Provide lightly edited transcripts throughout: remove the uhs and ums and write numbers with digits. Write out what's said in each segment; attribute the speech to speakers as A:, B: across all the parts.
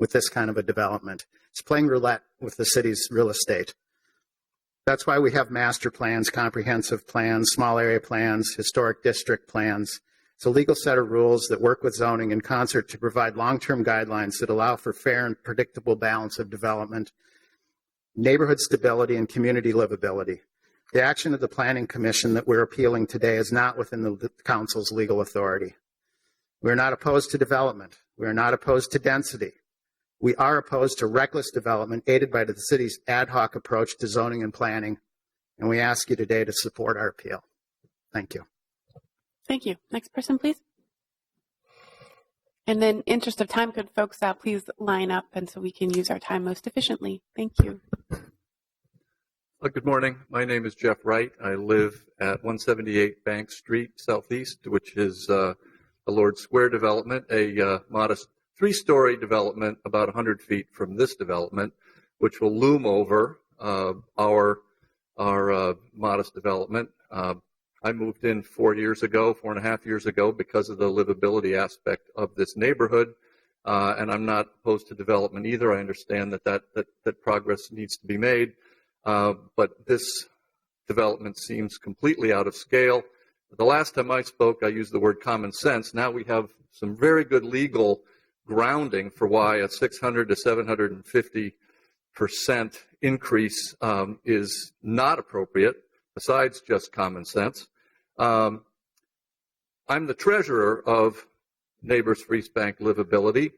A: with this kind of a development. It's playing roulette with the city's real estate. That's why we have master plans, comprehensive plans, small area plans, historic district plans. It's a legal set of rules that work with zoning in concert to provide long-term guidelines that allow for fair and predictable balance of development, neighborhood stability, and community livability. The action of the Planning Commission that we're appealing today is not within the Council's legal authority. We're not opposed to development. We're not opposed to density. We are opposed to reckless development aided by the city's ad hoc approach to zoning and planning, and we ask you today to support our appeal. Thank you.
B: Thank you. Next person, please. And then, interest of time, could folks please line up and so we can use our time most efficiently. Thank you.
C: Good morning. My name is Jeff Wright. I live at 178 Bank Street Southeast, which is a Lord Square development, a modest 3-story development about 100 feet from this development, which will loom over our modest development. I moved in 4.5 years ago, because of the livability aspect of this neighborhood, and I'm not opposed to development either. I understand that progress needs to be made, but this development seems completely out of scale. The last time I spoke, I used the word common sense. Now we have some very good legal grounding for why a 600 to 750% increase is not appropriate, besides just common sense. I'm the treasurer of Neighbors for East Bank Livability.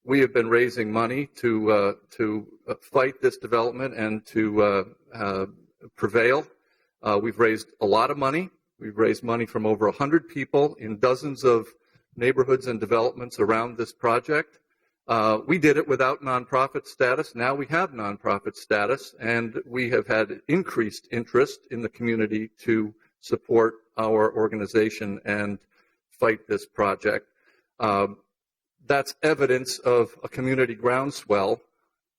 C: We have been raising money to fight this development and to prevail. We've raised a lot of money. We've raised money from over 100 people in dozens of neighborhoods and developments around this project. We did it without nonprofit status. Now we have nonprofit status, and we have had increased interest in the community to support our organization and fight this project. That's evidence of a community groundswell,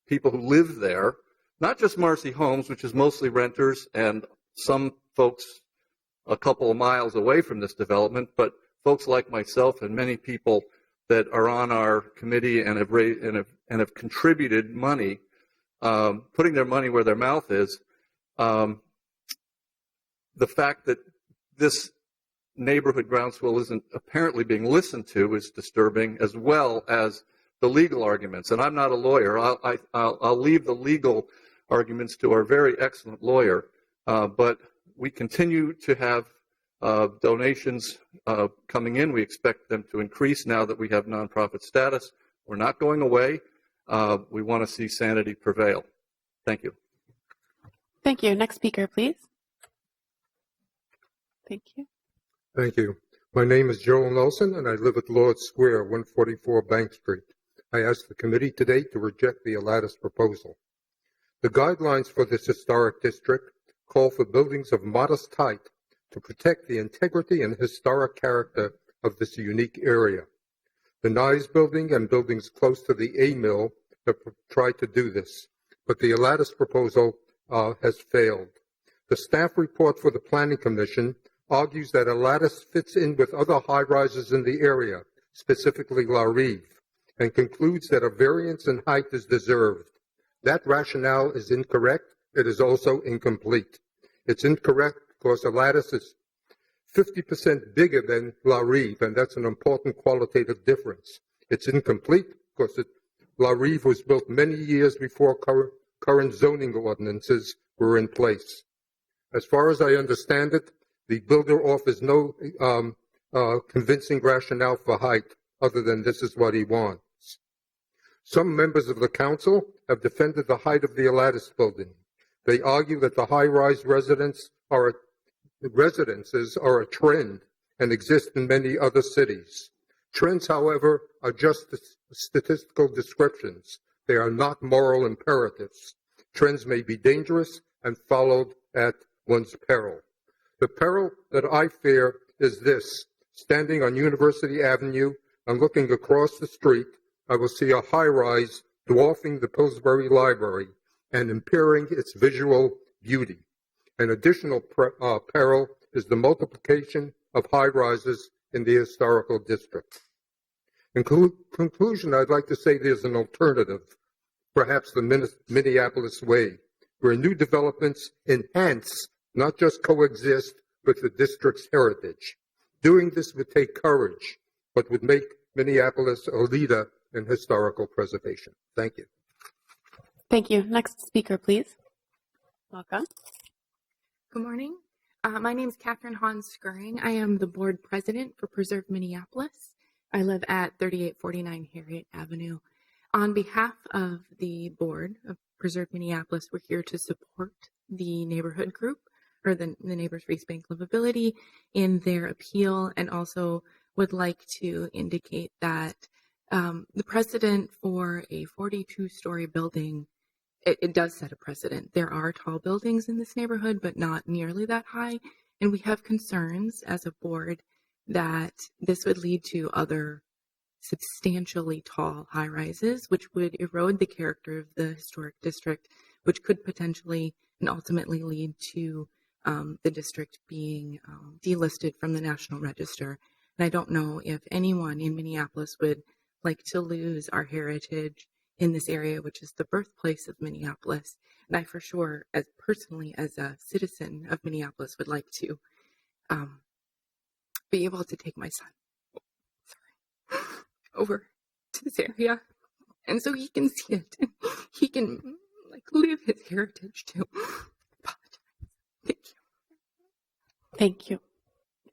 C: people who live there, not just Marcy Homes, which is mostly renters, and some folks a couple of miles away from this development, but folks like myself and many people that are on our committee and have contributed money, putting their money where their mouth is. The fact that this neighborhood groundswell isn't apparently being listened to is disturbing, as well as the legal arguments. And I'm not a lawyer. I'll leave the legal arguments to our very excellent lawyer. But we continue to have donations coming in. We expect them to increase now that we have nonprofit status. We're not going away. We want to see sanity prevail. Thank you.
B: Thank you. Next speaker, please. Thank you.
D: Thank you. My name is Joel Nelson, and I live at Lord Square, 144 Bank Street. I ask the committee today to reject the Alatis proposal. The guidelines for this historic district call for buildings of modest height to protect the integrity and historic character of this unique area. The Nye building and buildings close to the A Mill have tried to do this, but the Alatis proposal has failed. The staff report for the Planning Commission argues that Alatis fits in with other high-rises in the area, specifically La Rive, and concludes that a variance in height is deserved. That rationale is incorrect. It is also incomplete. It's incorrect because Alatis is 50% bigger than La Rive, and that's an important qualitative difference. It's incomplete because La Rive was built many years before current zoning ordinances were in place. As far as I understand it, the builder offers no convincing rationale for height other than this is what he wants. Some members of the council have defended the height of the Alatis building. They argue that the high-rise residences are a trend and exist in many other cities. Trends, however, are just statistical descriptions. They are not moral imperatives. Trends may be dangerous and followed at one's peril. The peril that I fear is this. Standing on University Avenue and looking across the street, I will see a high-rise dwarfing the Pillsbury Library and impairing its visual beauty. An additional peril is the multiplication of high-rises in the historical district. In conclusion, I'd like to say there's an alternative, perhaps the Minneapolis way, where new developments enhance, not just coexist, with the district's heritage. Doing this would take courage, but would make Minneapolis a leader in historical preservation. Thank you.
B: Thank you. Next speaker, please. Welcome.
E: Good morning. My name is Catherine Hans Skirring. I am the board president for Preserve Minneapolis. I live at 3849 Harriet Avenue. On behalf of the board of Preserve Minneapolis, we're here to support the neighborhood group, or the Neighbors for East Bank Livability, in their appeal, and also would like to indicate that the precedent for a 42-story building, it does set a precedent. There are tall buildings in this neighborhood, but not nearly that high, and we have concerns as a board that this would lead to other substantially tall high-rises, which would erode the character of the historic district, which could potentially and ultimately lead to the district being delisted from the National Register. And I don't know if anyone in Minneapolis would like to lose our heritage in this area, which is the birthplace of Minneapolis. And I for sure, as personally as a citizen of Minneapolis, would like to be able to take my son over to this area, and so he can see it, and he can live his heritage too. Thank you.
B: Thank you.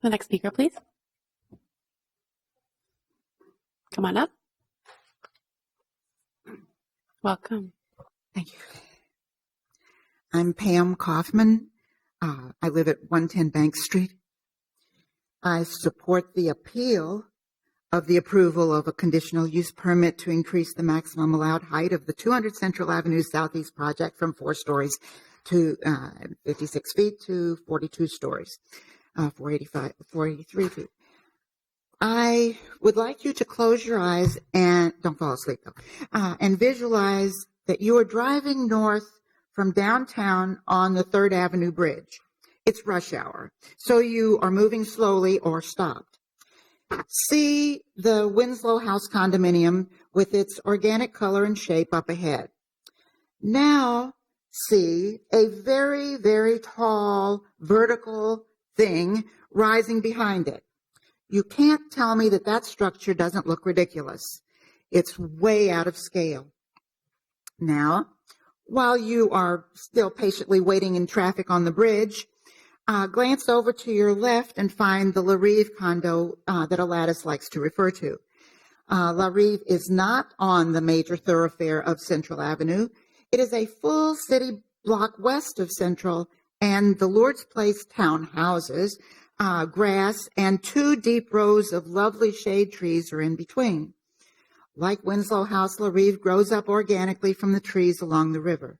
B: The next speaker, please. Come on up. Welcome.
F: Thank you. I'm Pam Kaufman. I live at 110 Bank Street. I support the appeal of the approval of a conditional use permit to increase the maximum allowed height of the 200 Central Avenue Southeast project from 4 stories to 56 feet to 42 stories, 483 feet. I would like you to close your eyes and don't fall asleep though, and visualize that you are driving north from downtown on the 3rd Avenue Bridge. It's rush hour, so you are moving slowly or stopped. See the Winslow House condominium with its organic color and shape up ahead. Now see a very, very tall vertical thing rising behind it. You can't tell me that that structure doesn't look ridiculous. It's way out of scale. Now, while you are still patiently waiting in traffic on the bridge, glance over to your left and find the LaRive condo that Aladis likes to refer to. LaRive is not on the major thoroughfare of Central Avenue. It is a full city block west of Central and the Lourdes Place townhouses. Grass and 2 deep rows of lovely shade trees are in between. Like Winslow House, LaRive grows up organically from the trees along the river.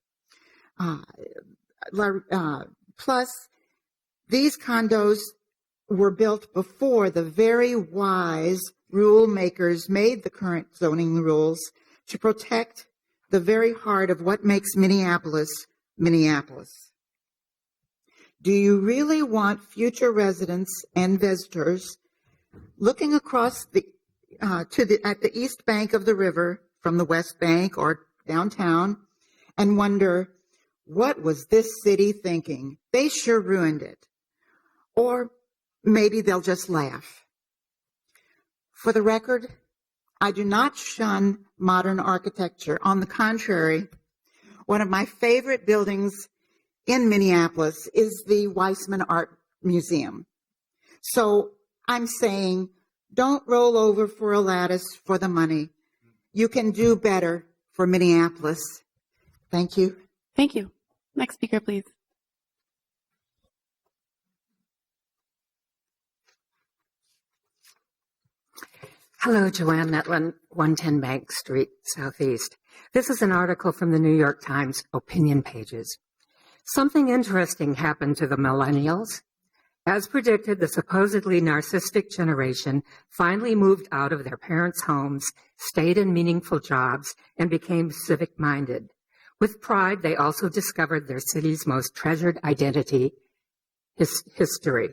F: Plus, these condos were built before the very wise rule makers made the current zoning rules to protect the very heart of what makes Minneapolis, Minneapolis. Do you really want future residents and visitors looking across at the east bank of the river from the west bank or downtown and wonder, what was this city thinking? They sure ruined it. Or maybe they'll just laugh. For the record, I do not shun modern architecture. On the contrary, one of my favorite buildings in Minneapolis is the Weissman Art Museum. So I'm saying, don't roll over for Aladis for the money. You can do better for Minneapolis. Thank you.
B: Thank you. Next speaker, please.
G: Hello, Joanne Netlin, 110 Bank Street, Southeast. This is an article from the New York Times opinion pages. Something interesting happened to the millennials. As predicted, the supposedly narcissistic generation finally moved out of their parents' homes, stayed in meaningful jobs, and became civic-minded. With pride, they also discovered their city's most treasured identity, history.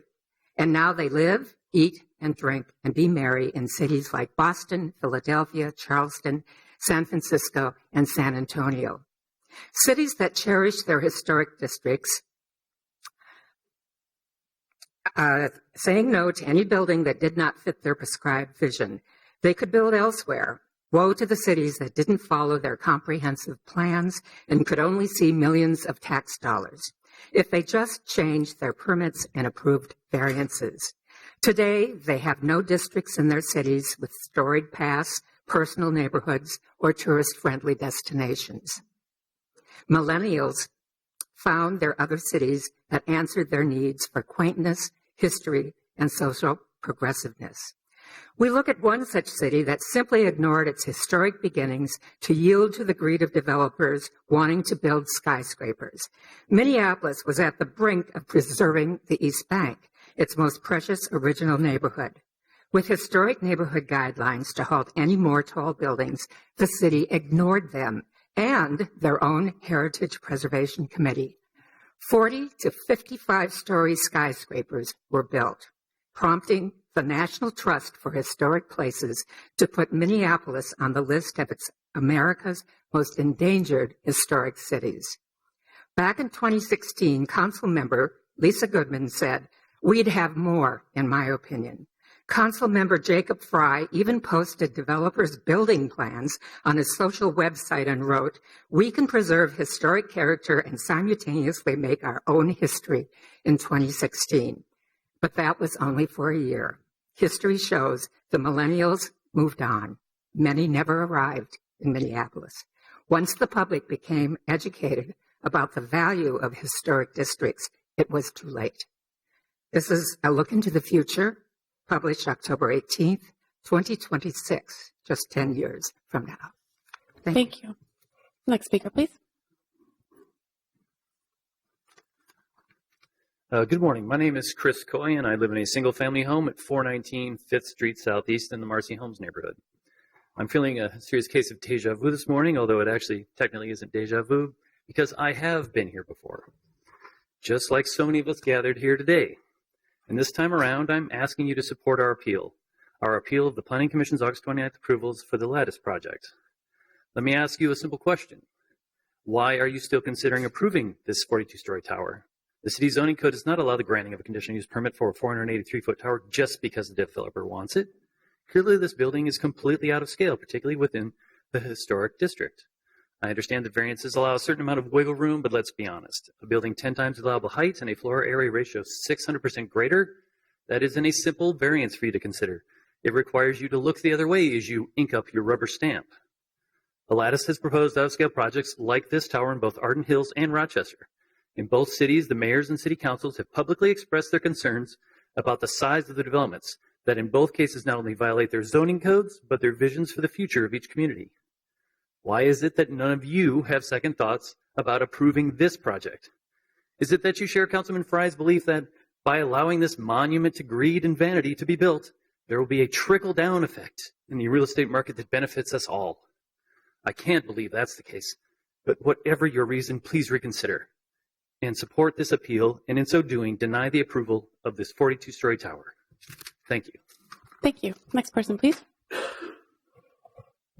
G: And now they live, eat, and drink and be merry in cities like Boston, Philadelphia, Charleston, San Francisco, and San Antonio. Cities that cherish their historic districts, saying no to any building that did not fit their prescribed vision. They could build elsewhere. Woe to the cities that didn't follow their comprehensive plans and could only see millions of tax dollars if they just changed their permits and approved variances. Today, they have no districts in their cities with storied paths, personal neighborhoods, or tourist-friendly destinations. Millennials found their other cities that answered their needs for quaintness, history, and social progressiveness. We look at one such city that simply ignored its historic beginnings to yield to the greed of developers wanting to build skyscrapers. Minneapolis was at the brink of preserving the East Bank, its most precious original neighborhood. With historic neighborhood guidelines to halt any more tall buildings, the city ignored them and their own Heritage Preservation Committee. 40 to 55-story skyscrapers were built, prompting the National Trust for Historic Places to put Minneapolis on the list of its America's most endangered historic cities. Back in 2016, Council member Lisa Goodman said, "We'd have more, in my opinion." Council member Jacob Fry even posted developers' building plans on his social website and wrote, "We can preserve historic character and simultaneously make our own history," in 2016. But that was only for a year. History shows the millennials moved on. Many never arrived in Minneapolis. Once the public became educated about the value of historic districts, it was too late. This is a look into the future, published October 18th, 2026, just 10 years from now.
B: Thank you. Next speaker, please.
H: Good morning. My name is Chris Coy, and I live in a single-family home at 419 5th Street Southeast in the Marcy Homes neighborhood. I'm feeling a serious case of deja vu this morning, although it actually technically isn't deja vu, because I have been here before, just like so many of us gathered here today. And this time around, I'm asking you to support our appeal of the Planning Commission's August 29th approvals for the Lattice project. Let me ask you a simple question. Why are you still considering approving this 42-story tower? The city zoning code does not allow the granting of a conditional use permit for a 483-foot tower just because the developer wants it. Clearly, this building is completely out of scale, particularly within the historic district. I understand that variances allow a certain amount of wiggle room, but let's be honest. A building 10 times allowable height and a floor area ratio 600% greater, that isn't a simple variance for you to consider. It requires you to look the other way as you ink up your rubber stamp. Lattice has proposed out-of-scale projects like this tower in both Arden Hills and Rochester. In both cities, the mayors and city councils have publicly expressed their concerns about the size of the developments that in both cases not only violate their zoning codes, but their visions for the future of each community. Why is it that none of you have second thoughts about approving this project? Is it that you share Councilman Fry's belief that by allowing this monument to greed and vanity to be built, there will be a trickle-down effect in the real estate market that benefits us all? I can't believe that's the case, but whatever your reason, please reconsider and support this appeal, and in so doing, deny the approval of this 42-story tower. Thank you.
B: Thank you. Next person, please.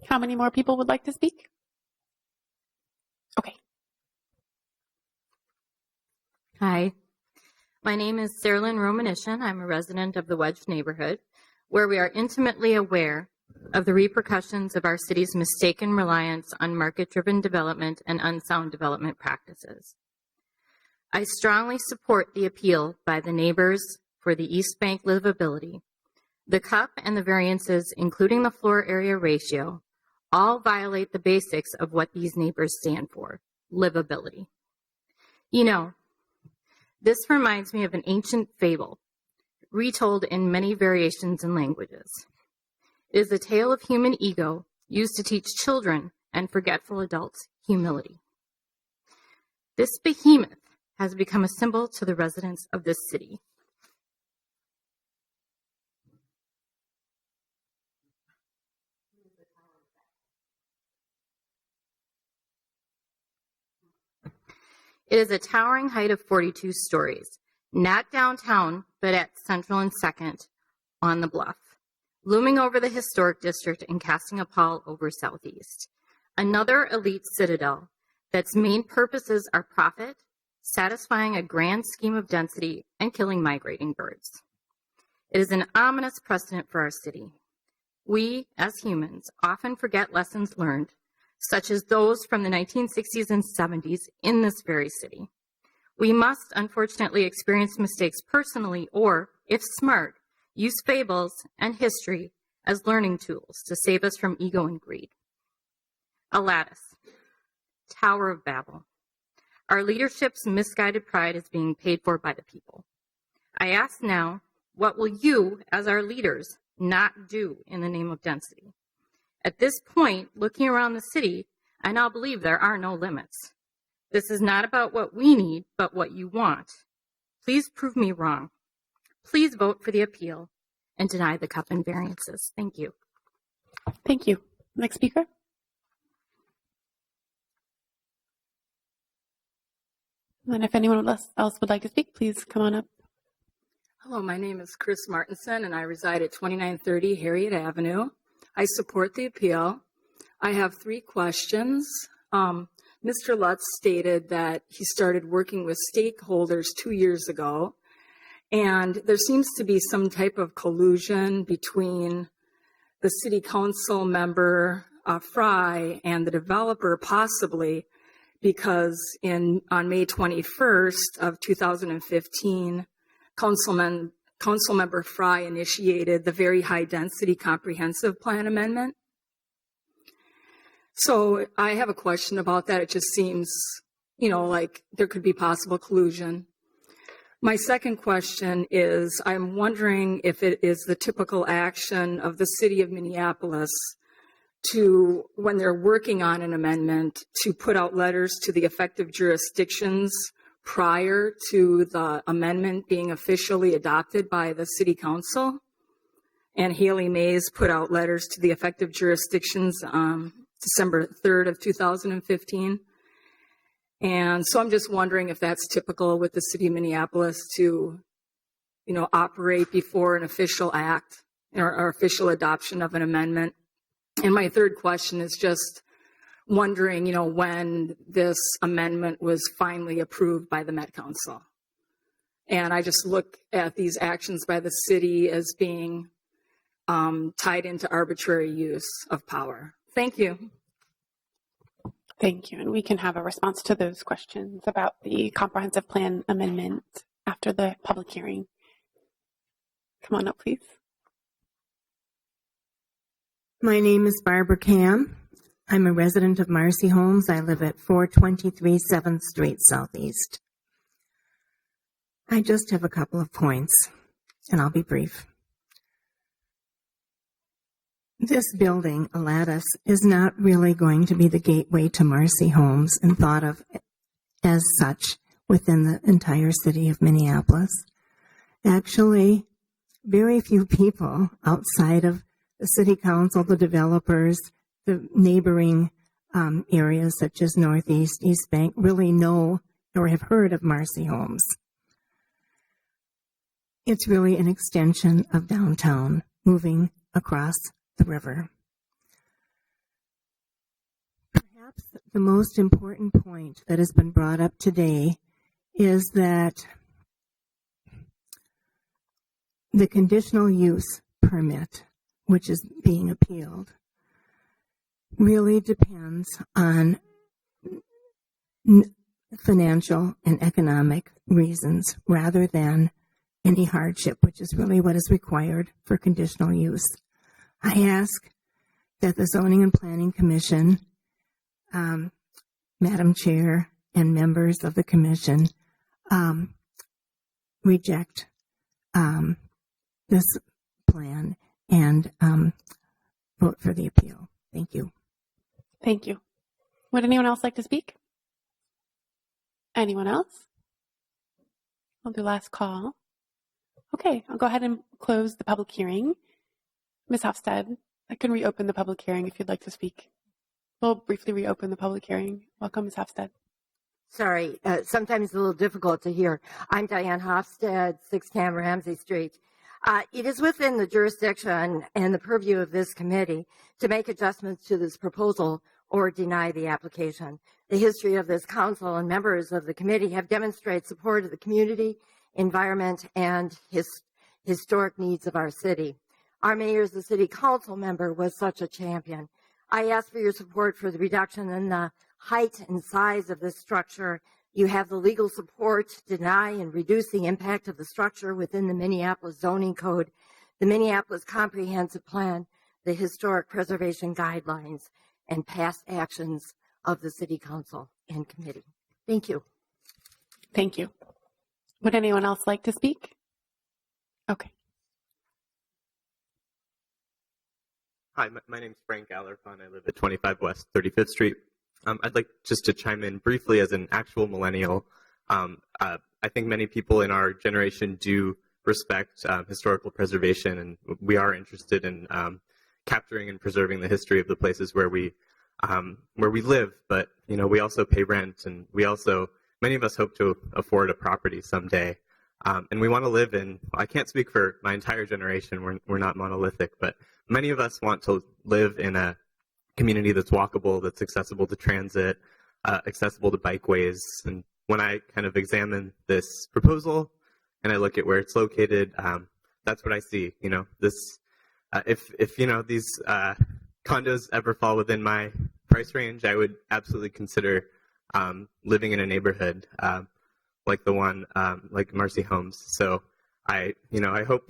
B: How many more people would like to speak? Okay.
I: Hi, my name is Saralyn Romanishin. I'm a resident of the Wedge neighborhood, where we are intimately aware of the repercussions of our city's mistaken reliance on market-driven development and unsound development practices. I strongly support the appeal by the neighbors for the East Bank livability. The CUP and the variances, including the floor area ratio, all violate the basics of what these neighbors stand for, livability. You know, this reminds me of an ancient fable, retold in many variations and languages. It is a tale of human ego used to teach children and forgetful adults humility. This behemoth has become a symbol to the residents of this city. It is a towering height of 42 stories, not downtown, but at Central and 2nd, on the bluff, looming over the historic district and casting a pall over Southeast. Another elite citadel that's main purposes are profit, satisfying a grand scheme of density, and killing migrating birds. It is an ominous precedent for our city. We, as humans, often forget lessons learned, such as those from the 1960s and 70s in this very city. We must, unfortunately, experience mistakes personally or, if smart, use fables and history as learning tools to save us from ego and greed. Alatus, Tower of Babel. Our leadership's misguided pride is being paid for by the people. I ask now, what will you, as our leaders, not do in the name of density? At this point, looking around the city, I now believe there are no limits. This is not about what we need, but what you want. Please prove me wrong. Please vote for the appeal and deny the cup and variances. Thank you.
B: Thank you. Next speaker. And if anyone else would like to speak, please come on up.
J: Hello, my name is Chris Martinson, and I reside at 2930 Harriet Avenue. I support the appeal. I have 3 questions. Mr. Lutz stated that he started working with stakeholders 2 years ago, and there seems to be some type of collusion between the city council member, Fry, and the developer, possibly, because on May 21st of 2015, Councilmember Fry initiated the Very High Density Comprehensive Plan Amendment. So I have a question about that. It just seems, like there could be possible collusion. My second question is, I'm wondering if it is the typical action of the city of Minneapolis to, when they're working on an amendment, to put out letters to the effective jurisdictions prior to the amendment being officially adopted by the city council. And Haley Mays put out letters to the effective jurisdictions December 3rd of 2015. And so I'm just wondering if that's typical with the city of Minneapolis to, operate before an official act or official adoption of an amendment. And my third question is just wondering, when this amendment was finally approved by the Met Council. And I just look at these actions by the city as being tied into arbitrary use of power. Thank you.
B: Thank you. And we can have a response to those questions about the comprehensive plan amendment after the public hearing. Come on up, please.
K: My name is Barbara Cam. I'm a resident of Marcy Homes. I live at 423 7th Street Southeast. I just have a couple of points, and I'll be brief. This building, Alatus, is not really going to be the gateway to Marcy Homes and thought of as such within the entire city of Minneapolis. Actually, very few people outside of the city council, the developers, the neighboring areas such as Northeast, East Bank really know or have heard of Marcy Homes. It's really an extension of downtown moving across the river. Perhaps the most important point that has been brought up today is that the conditional use permit, which is being appealed, really depends on financial and economic reasons rather than any hardship, which is really what is required for conditional use. I ask that the Zoning and Planning Commission, Madam Chair and members of the commission, reject this plan and vote for the appeal. Thank you.
B: Thank you. Would anyone else like to speak? Anyone else? I'll do last call. Okay, I'll go ahead and close the public hearing. Ms. Hofstad, I can reopen the public hearing if you'd like to speak. We'll briefly reopen the public hearing. Welcome, Ms. Hofstad.
L: Sorry, sometimes it's a little difficult to hear. I'm Diane Hofstad, 610 Ramsey Street. It is within the jurisdiction and the purview of this committee to make adjustments to this proposal or deny the application. The history of this council and members of the committee have demonstrated support of the community, environment, and historic needs of our city. Our mayor as a city council member was such a champion. I ask for your support for the reduction in the height and size of this structure. You have the legal support to deny and reduce the impact of the structure within the Minneapolis zoning code, the Minneapolis comprehensive plan, the historic preservation guidelines, and past actions of the city council and committee. Thank you.
B: Thank you. Would anyone else like to speak? Okay.
M: Hi, my name is Frank Allerfon. I live at 25 West 35th Street. I'd like just to chime in briefly as an actual millennial. I think many people in our generation do respect historical preservation, and we are interested in capturing and preserving the history of the places where we live. But we also pay rent, and many of us hope to afford a property someday. And we want to live in. I can't speak for my entire generation. We're not monolithic, but many of us want to live in a community that's walkable, that's accessible to transit, accessible to bikeways. And when I kind of examine this proposal and I look at where it's located, that's what I see. If these condos ever fall within my price range, I would absolutely consider living in a neighborhood like the one, like Marcy Homes. So I hope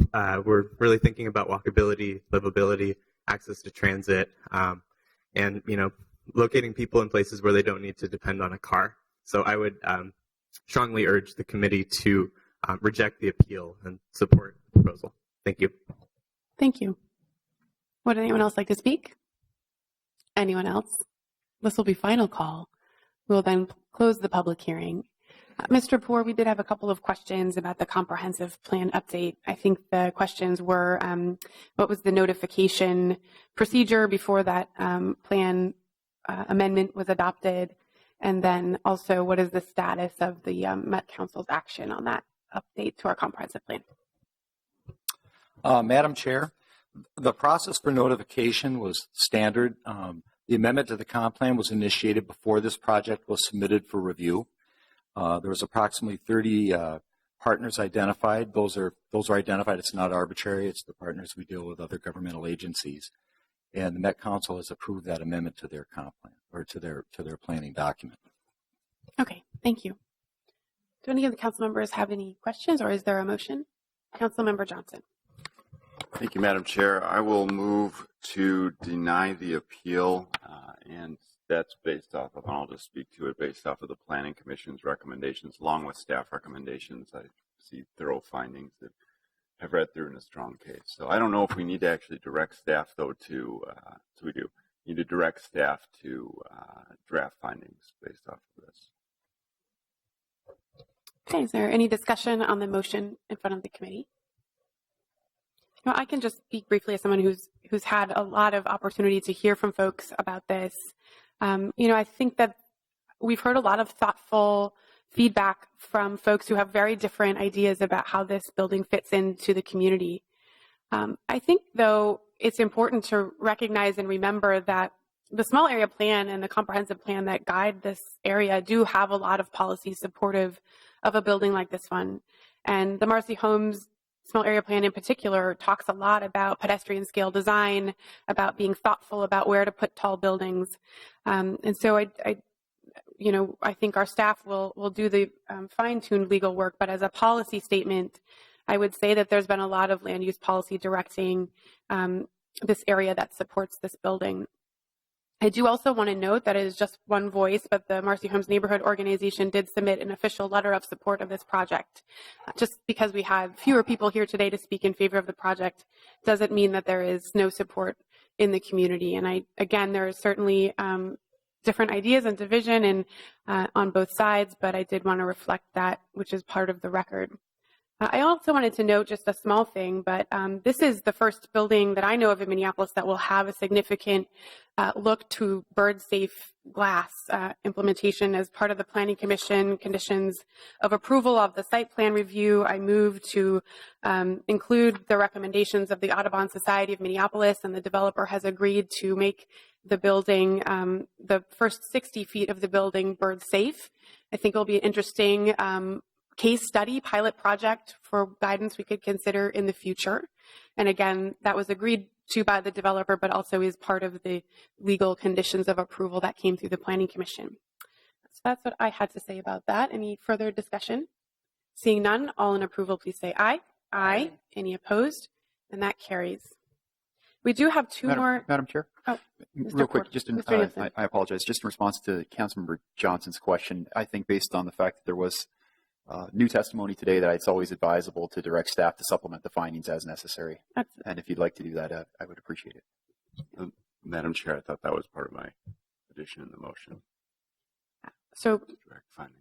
M: we're really thinking about walkability, livability, access to transit, and locating people in places where they don't need to depend on a car. So I would strongly urge the committee to reject the appeal and support the proposal. Thank you.
B: Thank you. Would anyone else like to speak? Anyone else? This will be final call. We will then close the public hearing. Mr. Poor, we did have a couple of questions about the comprehensive plan update. I think the questions were, what was the notification procedure before that plan amendment was adopted? And then also, what is the status of the Met Council's action on that update to our comprehensive plan?
N: Madam Chair, the process for notification was standard. The amendment to the comp plan was initiated before this project was submitted for review. There was approximately 30 partners identified. Those are identified. It's not arbitrary. It's the partners we deal with, other governmental agencies, and the Met Council has approved that amendment to their comp plan or to their planning document.
B: Okay, thank you. Do any of the council members have any questions, or is there a motion? Councilmember Johnson.
O: Thank you, Madam Chair. I will move to deny the appeal, and that's based off of, and I'll just speak to it, based off of the Planning Commission's recommendations, along with staff recommendations. I see thorough findings that have read through in a strong case. So I don't know if we need to actually direct staff, though, so we do need to direct staff to draft findings based off of this.
B: Okay, is there any discussion on the motion in front of the committee? No, I can just speak briefly as someone who's had a lot of opportunity to hear from folks about this. I think that we've heard a lot of thoughtful feedback from folks who have very different ideas about how this building fits into the community. I think, though, it's important to recognize and remember that the small area plan and the comprehensive plan that guide this area do have a lot of policies supportive of a building like this one. And the Marcy Homes small area plan in particular talks a lot about pedestrian scale design, about being thoughtful about where to put tall buildings. And so I think our staff will do the fine-tuned legal work, but as a policy statement, I would say that there's been a lot of land use policy directing this area that supports this building. I do also want to note that it is just one voice, but the Marcy Homes Neighborhood Organization did submit an official letter of support of this project. Just because we have fewer people here today to speak in favor of the project doesn't mean that there is no support in the community. And again, there is certainly different ideas and division on both sides, but I did want to reflect that, which is part of the record. I also wanted to note just a small thing, but this is the first building that I know of in Minneapolis that will have a significant look to bird-safe glass implementation as part of the Planning Commission conditions of approval of the site plan review. I moved to include the recommendations of the Audubon Society of Minneapolis, and the developer has agreed to make the building, the first 60 feet of the building, bird safe. I think it'll be an interesting case study pilot project for guidance we could consider in the future. And again, that was agreed to by the developer, but also is part of the legal conditions of approval that came through the Planning Commission. So that's what I had to say about that. Any further discussion? Seeing none, all in approval, please say aye. Aye. Any opposed? And that carries. We do have two more.
P: Madam Chair?
B: Oh,
P: real quick, just in,
B: Mr.
P: I apologize. Just in response to Councilmember Johnson's question, I think based on the fact that there was new testimony today, that it's always advisable to direct staff to supplement the findings as necessary. And if you'd like to do that, I would appreciate it.
O: Madam Chair, I thought that was part of my addition in the motion.
B: So
O: Direct findings.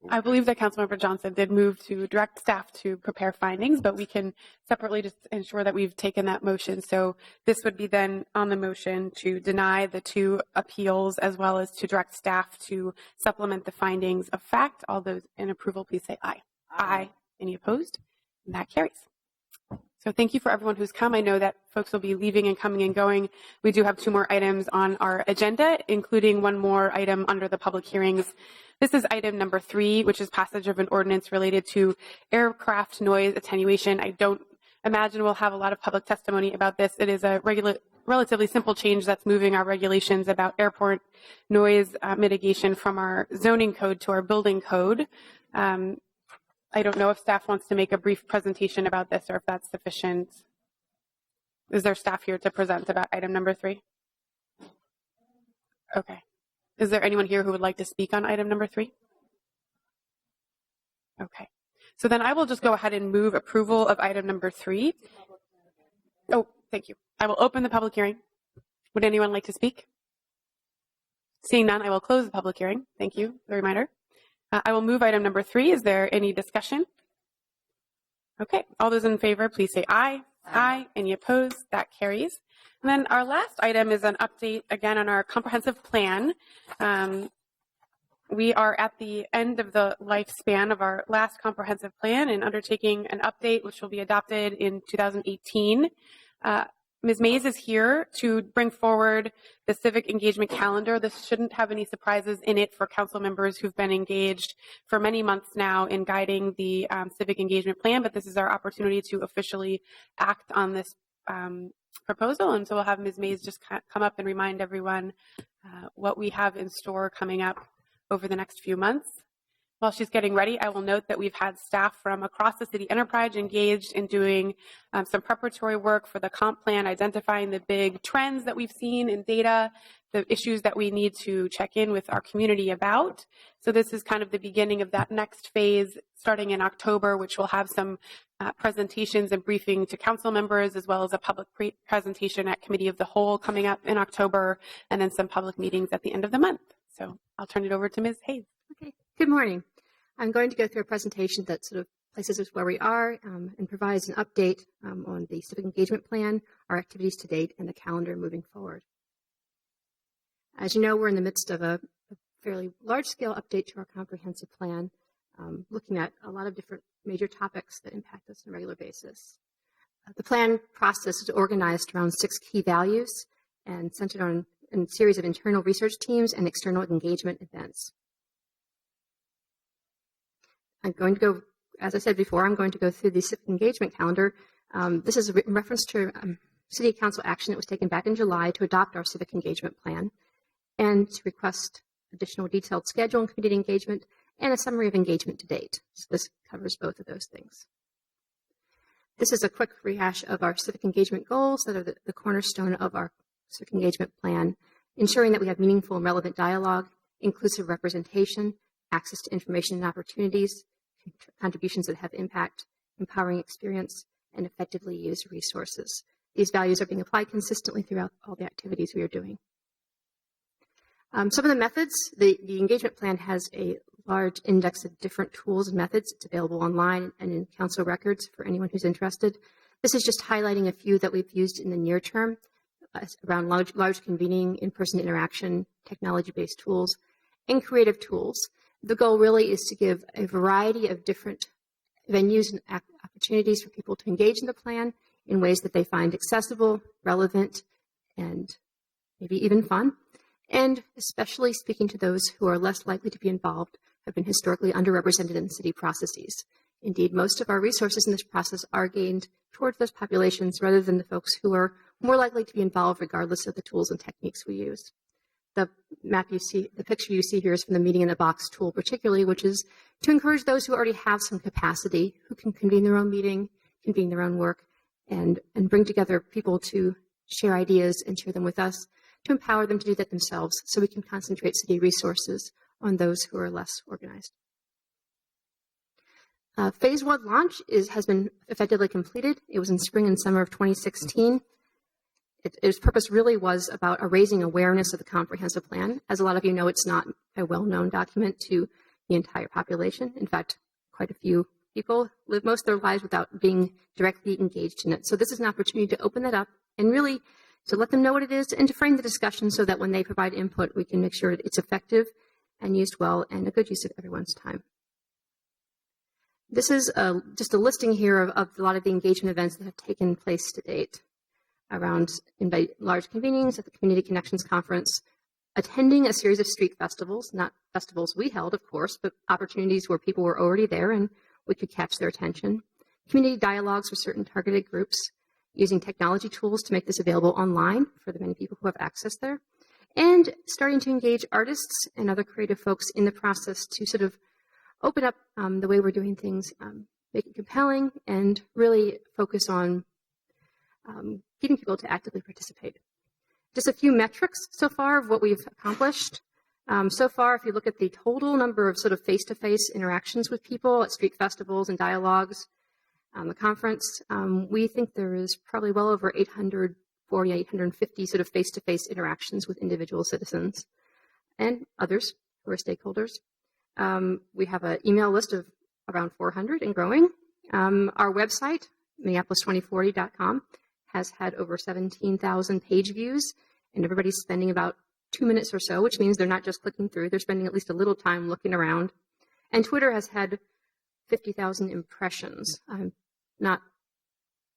B: I believe that Councilmember Johnson did move to direct staff to prepare findings, but we can separately just ensure that we've taken that motion. So this would be then on the motion to deny the two appeals, as well as to direct staff to supplement the findings of fact. All those in approval, please say aye. Aye. Any opposed? And that carries. So thank you for everyone who's come. I know that folks will be leaving and coming and going. We do have two more items on our agenda, including one more item under the public hearings. This is item number 3, which is passage of an ordinance related to aircraft noise attenuation. I don't imagine we'll have a lot of public testimony about this. It is a relatively simple change that's moving our regulations about airport noise mitigation from our zoning code to our building code. I don't know if staff wants to make a brief presentation about this or if that's sufficient. Is there staff here to present about item number 3? Okay. Is there anyone here who would like to speak on item number 3? Okay. So then I will just go ahead and move approval of item number 3. Oh, thank you. I will open the public hearing. Would anyone like to speak? Seeing none, I will close the public hearing. Thank you for the reminder. I will move item number 3. Is there any discussion? Okay. All those in favor, please say aye. Aye. Any opposed? That carries. And then our last item is an update, again, on our comprehensive plan. We are at the end of the lifespan of our last comprehensive plan and undertaking an update, which will be adopted in 2018. Ms. Mays is here to bring forward the civic engagement calendar. This shouldn't have any surprises in it for council members who've been engaged for many months now in guiding the civic engagement plan, but this is our opportunity to officially act on this proposal. And so we'll have Ms. Mays just come up and remind everyone what we have in store coming up over the next few months. While she's getting ready, I will note that we've had staff from across the city enterprise engaged in doing some preparatory work for the comp plan, identifying the big trends that we've seen in data, the issues that we need to check in with our community about. So this is kind of the beginning of that next phase starting in October, which will have some presentations and briefing to council members, as well as a public presentation at Committee of the Whole coming up in October, and then some public meetings at the end of the month. So I'll turn it over to Ms. Hayes.
Q: Okay. Good morning. I'm going to go through a presentation that sort of places us where we are and provides an update on the civic engagement plan, our activities to date, and the calendar moving forward. As you know, we're in the midst of a fairly large-scale update to our comprehensive plan, looking at a lot of different major topics that impact us on a regular basis. The plan process is organized around 6 key values and centered on a series of internal research teams and external engagement events. I'm going to go, as I said before, I'm going to go through the civic engagement calendar. This is in reference to City Council action that was taken back in July to adopt our civic engagement plan and to request additional detailed schedule and community engagement and a summary of engagement to date. So this covers both of those things. This is a quick rehash of our civic engagement goals that are the cornerstone of our civic engagement plan, ensuring that we have meaningful and relevant dialogue, inclusive representation, access to information and opportunities, contributions that have impact, empowering experience, and effectively used resources. These values are being applied consistently throughout all the activities we are doing. Some of the methods, the engagement plan has a large index of different tools and methods. It's available online and in council records for anyone who's interested. This is just highlighting a few that we've used in the near term around large convening, in-person interaction, technology-based tools, and creative tools. The goal really is to give a variety of different venues and opportunities for people to engage in the plan in ways that they find accessible, relevant, and maybe even fun, and especially speaking to those who are less likely to be involved, have been historically underrepresented in city processes. Indeed, most of our resources in this process are gained towards those populations rather than the folks who are more likely to be involved regardless of the tools and techniques we use. The map you see, the picture you see here is from the Meeting in the Box tool particularly, which is to encourage those who already have some capacity, who can convene their own meeting, convene their own work, and bring together people to share ideas and share them with us, to empower them to do that themselves so we can concentrate city resources on those who are less organized. Phase 1 launch has been effectively completed. It was in spring and summer of 2016. Its purpose really was about raising awareness of the comprehensive plan. As a lot of you know, it's not a well-known document to the entire population. In fact, quite a few people live most of their lives without being directly engaged in it. So this is an opportunity to open that up and really to let them know what it is and to frame the discussion so that when they provide input, we can make sure it's effective and used well and a good use of everyone's time. This is just a listing here of a lot of the engagement events that have taken place to date around large convenings at the Community Connections Conference, attending a series of street festivals, not festivals we held, of course, but opportunities where people were already there and we could catch their attention, community dialogues with certain targeted groups, using technology tools to make this available online for the many people who have access there, and starting to engage artists and other creative folks in the process to sort of open up the way we're doing things, make it compelling, and really focus on getting people to actively participate. Just a few metrics so far of what we've accomplished. So far, if you look at the total number of sort of face-to-face interactions with people at street festivals and dialogues, the conference, we think there is probably well over 840, 850 sort of face-to-face interactions with individual citizens and others who are stakeholders. We have an email list of around 400 and growing. Our website, Minneapolis2040.com, has had over 17,000 page views, and everybody's spending about 2 minutes or so, which means they're not just clicking through, they're spending at least a little time looking around. And Twitter has had 50,000 impressions. I'm not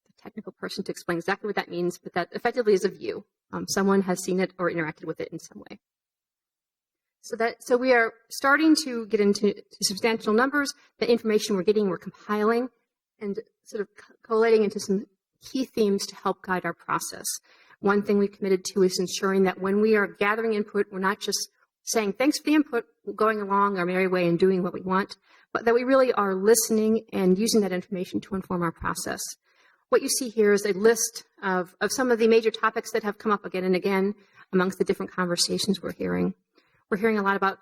Q: the technical person to explain exactly what that means, but that effectively is a view. Someone has seen it or interacted with it in some way. So we are starting to get into substantial numbers. The information we're getting, we're compiling and sort of collating into some key themes to help guide our process. One thing we committed to is ensuring that when we are gathering input, we're not just saying, thanks for the input, going along our merry way and doing what we want, but that we really are listening and using that information to inform our process. What you see here is a list of some of the major topics that have come up again and again amongst the different conversations we're hearing. We're hearing a lot about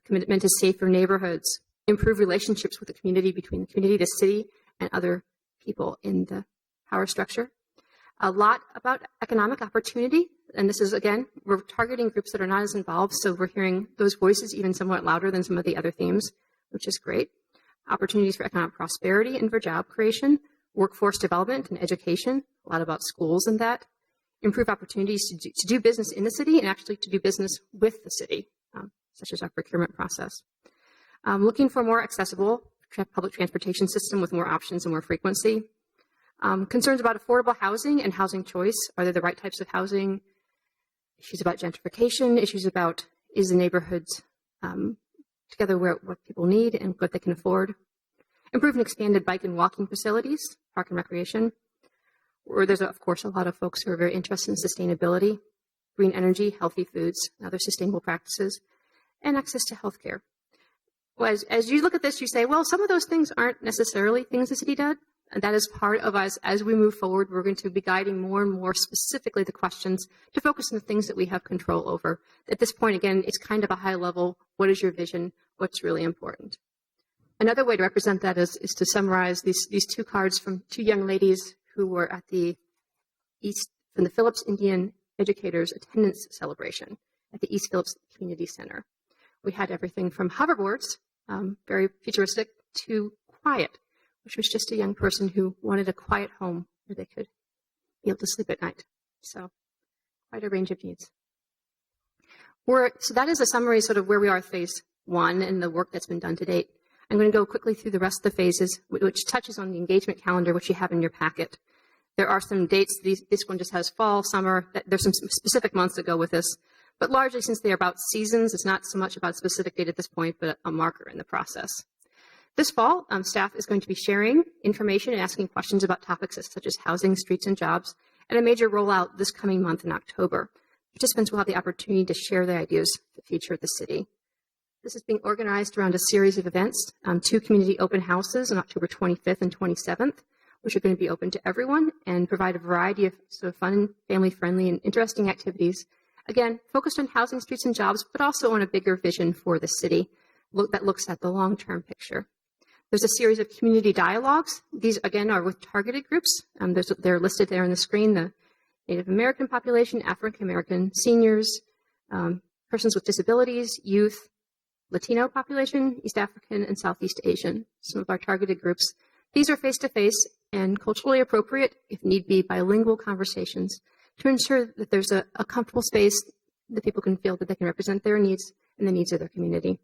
Q: commitment to safer neighborhoods, improve relationships with the community, between the community, the city, and other people in the power structure. A lot about economic opportunity, and this is, again, we're targeting groups that are not as involved, so we're hearing those voices even somewhat louder than some of the other themes, which is great. Opportunities for economic prosperity and for job creation, workforce development and education, a lot about schools and that. Improve opportunities to do business in the city and actually to do business with the city, such as our procurement process. Looking for more accessible public transportation system with more options and more frequency. Concerns about affordable housing and housing choice. Are there the right types of housing? Issues about gentrification, issues about is the neighborhoods together what people need and what they can afford. Improve and expanded bike and walking facilities, park and recreation. Where there's, of course, a lot of folks who are very interested in sustainability, green energy, healthy foods, and other sustainable practices, and access to healthcare. Well, as you look at this, you say, well, some of those things aren't necessarily things the city did. And that is part of us. As we move forward, we're going to be guiding more and more specifically the questions to focus on the things that we have control over. At this point, again, it's kind of a high level. What is your vision? What's really important? Another way to represent that is to summarize these two cards from two young ladies who were at the from the Phillips Indian Educators Attendance Celebration at the East Phillips Community Center. We had everything from hoverboards very futuristic, to quiet, which was just a young person who wanted a quiet home where they could be able to sleep at night. So quite a range of needs. So that is a summary sort of where we are at phase 1 and the work that's been done to date. I'm going to go quickly through the rest of the phases, which touches on the engagement calendar, which you have in your packet. There are some dates. This one just has fall, summer. There's some specific months that go with this. But largely, since they are about seasons, it's not so much about a specific date at this point, but a marker in the process. This fall, staff is going to be sharing information and asking questions about topics such as housing, streets, and jobs, and a major rollout this coming month in October. Participants will have the opportunity to share their ideas for the future of the city. This is being organized around a series of events, 2 community open houses on October 25th and 27th, which are going to be open to everyone and provide a variety of sort of fun, family-friendly, and interesting activities. Again, focused on housing, streets, and jobs, but also on a bigger vision for the city that looks at the long-term picture. There's a series of community dialogues. These, again, are with targeted groups. They're listed there on the screen: the Native American population, African American, seniors, persons with disabilities, youth, Latino population, East African, and Southeast Asian, some of our targeted groups. These are face-to-face and culturally appropriate, if need be, bilingual conversations to ensure that there's a comfortable space that people can feel that they can represent their needs and the needs of their community.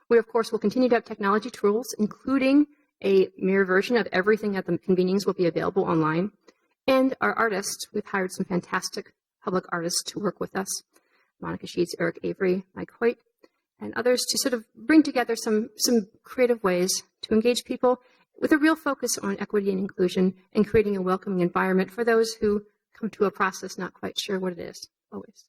Q: We, of course, will continue to have technology tools, including a mirror version of everything at the convenings will be available online. And our artists, we've hired some fantastic public artists to work with us: Monica Sheets, Eric Avery, Mike Hoyt, and others, to sort of bring together some creative ways to engage people with a real focus on equity and inclusion and creating a welcoming environment for those who come to a process not quite sure what it is, always.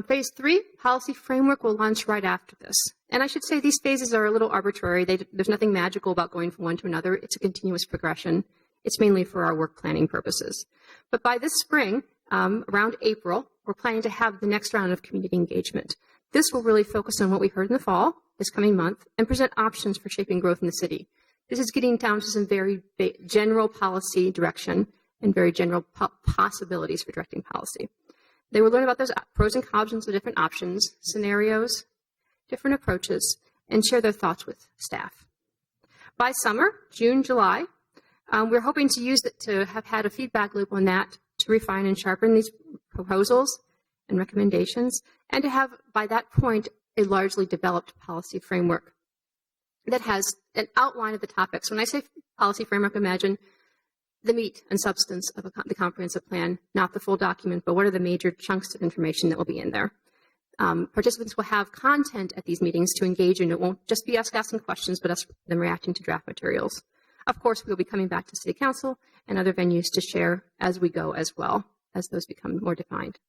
Q: Phase 3, policy framework, will launch right after this. And I should say these phases are a little arbitrary. There's nothing magical about going from one to another. It's a continuous progression. It's mainly for our work planning purposes. But by this spring, around April, we're planning to have the next round of community engagement. This will really focus on what we heard in the fall, this coming month, and present options for shaping growth in the city. This is getting down to some very general policy direction and very general possibilities for directing policy. They will learn about those pros and cons of the different options, scenarios, different approaches, and share their thoughts with staff. By summer, June, July, we're hoping to have had a feedback loop on that to refine and sharpen these proposals and recommendations, and to have, by that point, a largely developed policy framework that has an outline of the topics. When I say policy framework, imagine the meat and substance of the comprehensive plan, not the full document, but what are the major chunks of information that will be in there. Participants will have content at these meetings to engage in. It won't just be us asking questions, but them reacting to draft materials. Of course, we'll be coming back to City Council and other venues to share as we go as well, as those become more defined.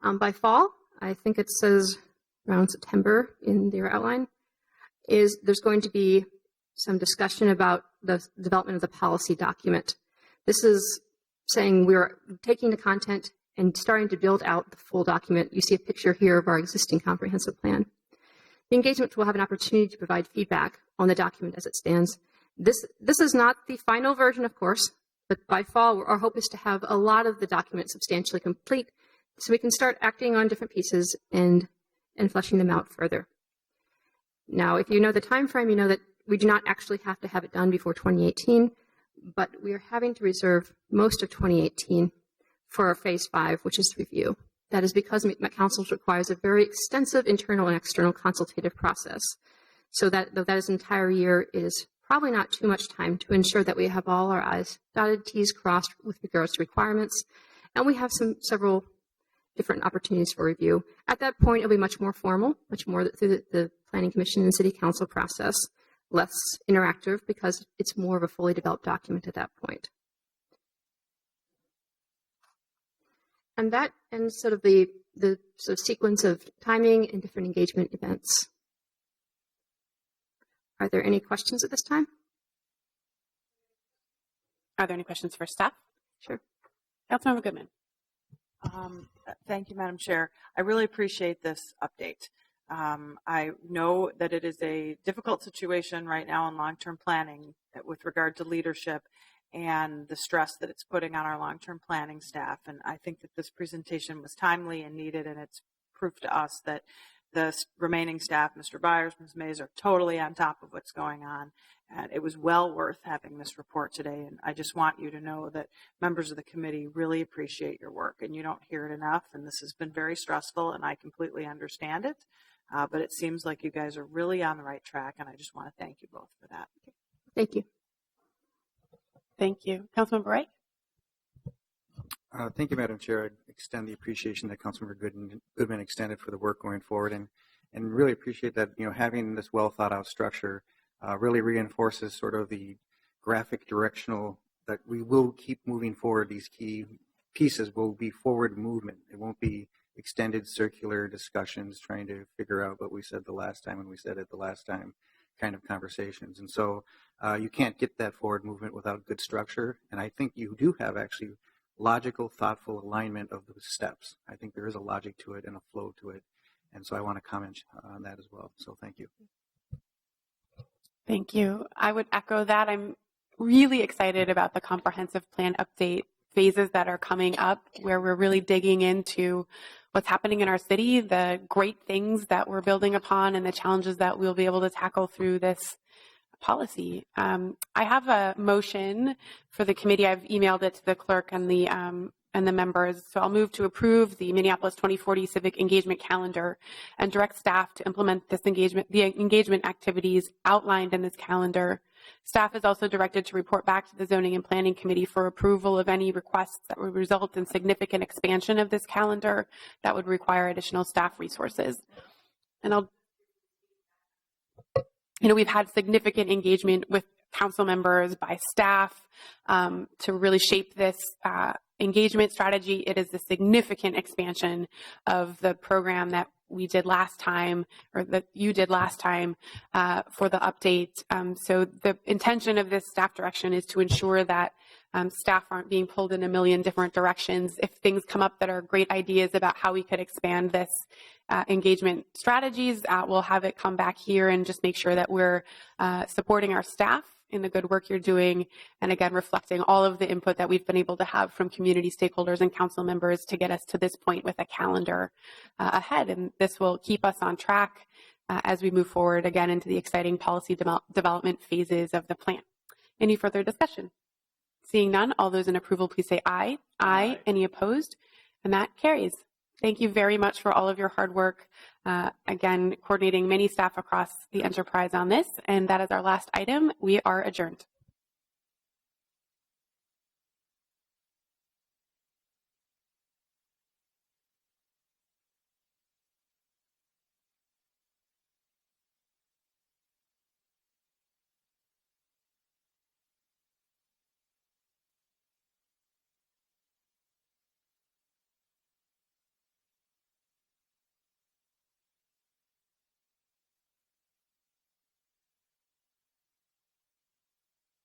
Q: By fall, I think it says around September in their outline, there's going to be some discussion about the development of the policy document. This is saying we're taking the content and starting to build out the full document. You see a picture here of our existing comprehensive plan. The engagement will have an opportunity to provide feedback on the document as it stands. This is not the final version, of course, but by fall, our hope is to have a lot of the document substantially complete so we can start acting on different pieces and fleshing them out further. Now, if you know the time frame, you know that we do not actually have to have it done before 2018, but we are having to reserve most of 2018 for our phase 5, which is review. That is because Met Council requires a very extensive internal and external consultative process. So that though that is an entire year, it is probably not too much time to ensure that we have all our I's dotted, T's crossed with regards to requirements, and we have several different opportunities for review. At that point, it'll be much more formal, much more through the Planning Commission and City Council process, less interactive because it's more of a fully developed document at that point. And that ends sort of the sort of sequence of timing and different engagement events. Are there any questions at this time?
B: Are there any questions for staff?
Q: Sure.
B: Councilmember Goodman.
R: Thank you, Madam Chair. I really appreciate this update. I know that it is a difficult situation right now in long-term planning with regard to leadership and the stress that it's putting on our long-term planning staff. And I think that this presentation was timely and needed, and it's proof to us that The remaining staff, Mr. Byers, Ms. Mays, are totally on top of what's going on. And it was well worth having this report today. And I just want you to know that members of the committee really appreciate your work, and you don't hear it enough. And this has been very stressful, and I completely understand it. But it seems like you guys are really on the right track, and I just want to thank you both for that.
Q: Thank you.
B: Thank you. Councilmember Wright?
S: Thank you, Madam Chair. I extend the appreciation that Councilmember Goodman extended for the work going forward, and really appreciate that, having this well thought out structure really reinforces sort of the graphic directional that we will keep moving forward. These key pieces will be forward movement. It won't be extended circular discussions trying to figure out what we said the last time and we said it the last time kind of conversations. And so you can't get that forward movement without good structure. And I think you do have actually logical, thoughtful alignment of those steps. I think there is a logic to it and a flow to it. And so I want to comment on that as well. So thank you.
B: Thank you. I would echo that. I'm really excited about the comprehensive plan update phases that are coming up, where we're really digging into what's happening in our city, the great things that we're building upon, and the challenges that we'll be able to tackle through this policy. I have a motion for the committee. I've emailed it to the clerk and the members. So I'll move to approve the Minneapolis 2040 Civic Engagement Calendar and direct staff to implement the engagement activities outlined in this calendar. Staff is also directed to report back to the Zoning and Planning Committee for approval of any requests that would result in significant expansion of this calendar that would require additional staff resources. And we've had significant engagement with council members by staff to really shape this engagement strategy. It is a significant expansion of the program that we did last time, or that you did last time for the update. So the intention of this staff direction is to ensure that staff aren't being pulled in a million different directions. If things come up that are great ideas about how we could expand this engagement strategies, we'll have it come back here and just make sure that we're supporting our staff in the good work you're doing, and again, reflecting all of the input that we've been able to have from community stakeholders and council members to get us to this point with a calendar ahead. And this will keep us on track as we move forward again into the exciting policy development phases of the plan. Any further discussion? Seeing none, all those in approval, please say aye. Aye. Any opposed? And that carries. Thank you very much for all of your hard work. Again, coordinating many staff across the enterprise on this. And that is our last item. We are adjourned.